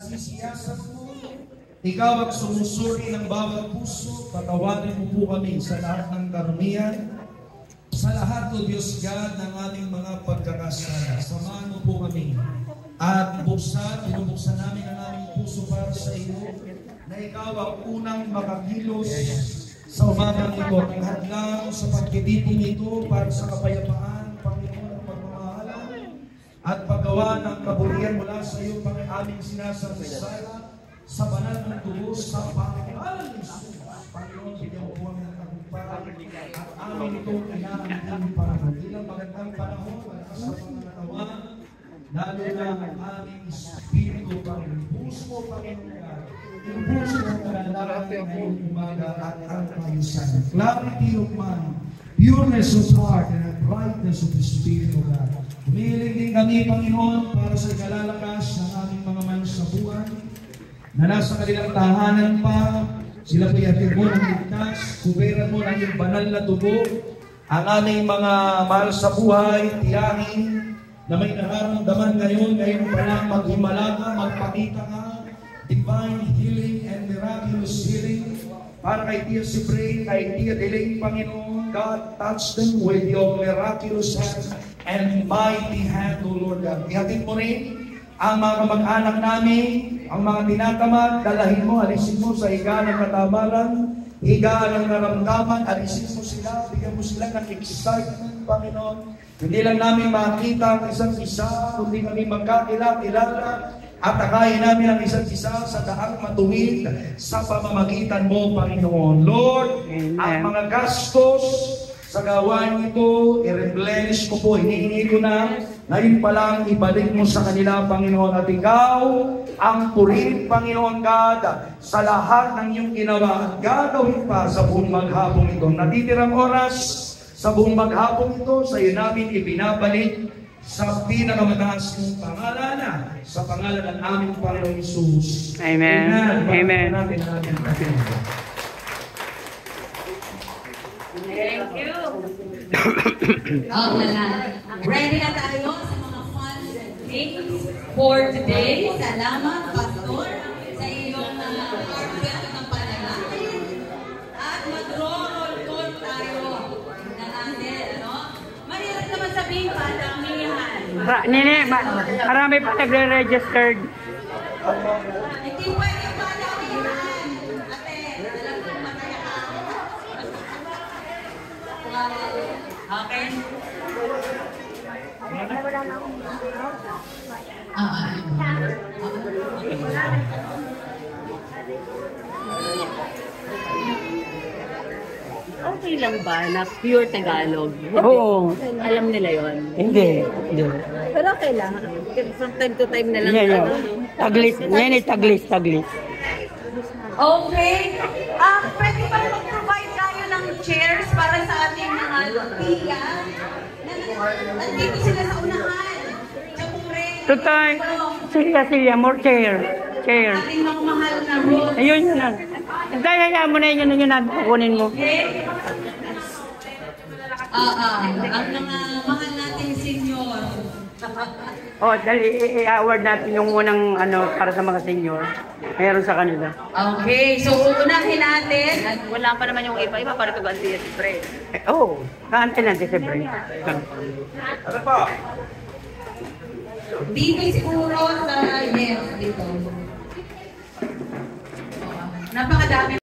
Sisiyasan mo, ikaw ang sumusuri ng bawat puso, patawarin mo po kami sa lahat ng karumihan, sa lahat, O Diyos God, ng aming mga pagkakasala. Samahan mo po kami at binubuksan namin ang aming puso para sa iyo, na ikaw ang unang makakilos sa umagang ito, ng hadlang sa pagtitipon ito para sa kapayapaan, Panginoon, at pagmamahala, at paggawa ng kaburihan mula sa iyo, aming sinasasala sa banal ng tubos, sa pangalan ni Jesus. Panginoon, bigyan mo po ang tagumpay at amin itong inaantin para ilang magandang panahon at sa mga natawan, lalo na ang aming espiritu, Panginoon. Puso mo, Panginoon, yung puso ng kalandaran ngayong umaga at ang kayusan. Clarity of mind, pureness of heart, and brightness of the Spirit of God. Humihiling din kami, Panginoon, para sa kalalakas ng aming mga mansabuhan na nasa kanilang tahanan pa. Sila po yatin mo ng ligtas, kuberan mo ng iyong banal na tubo, ang aming mga mahal sa buhay, tiyahin, na may nararamdaman ngayon pa lang maghimala ka, magpakita ka, divine healing and miraculous healing, para kay Tia Sibray, kay Tia Deling, Panginoon, God, touch them with your miraculous hand and mighty hand, O Lord God. Ihatid mo rin ang mga kamag-anak namin, ang mga tinatamad, dalahin mo, alisin mo sa higa ng katabalan, higa ng naramdaman, alisin mo sila, bigyan mo sila ng excitement, Panginoon. Hindi lang namin makita ang isa't isa, kundi kami magkakilala, at akayin namin ang isa't isa sa daang matuwid sa pamamagitan mo, Panginoon. Lord, amen. Ang mga gastos sa gawain ito, i-replenish ko po, hinihingi ko na, ngayon pa lang ibalik mo sa kanila, Panginoon, at ikaw ang purihin, Panginoon God, sa lahat ng iyong ginawa at gagawin pa sa buong maghapong ito. Natitirang oras sa buong maghapong ito, sa iyo namin ibinabalik sa pinakamataas ng pangalan, sa pangalan ng aming Panginoong Isus. Amen. Amen. Thank you. Ready na tayo sa mga fun things for today. Salamat, Pastor, sa iyong carpet ng panalangin. At mag-roll call tayo na natin, ano? Mahirap naman sabihin pa, damihan. Nene, marami pa nagre-registered. Hindi pwede pa damihan. Ate, alam ko mataya ka. Okay? Okay lang ba na pure Tagalog? Oo. Alam nila yon. Hindi. Pero okay lang. From time to time na lang. Taglis. Nene, taglis. Okay. Pwede ba mag-provide tayo ng chairs para sa ating mga tiya? Nandito sila sa unahan. Tutay. Siya. More chair. Ating mga mahal na road. Ayun yun lang. Hayaan mo na yun na kukunin mo. Okay. Ang mga mahal nating senior. Dali, i-award natin yung unang para sa mga senior. Meron sa kanila. Okay, so unahin natin. Wala pa naman yung iba para kaganti si Fred. Kaantay natin si Fred. Ano pa? Dito siguro sa yes, dito. Napakadami.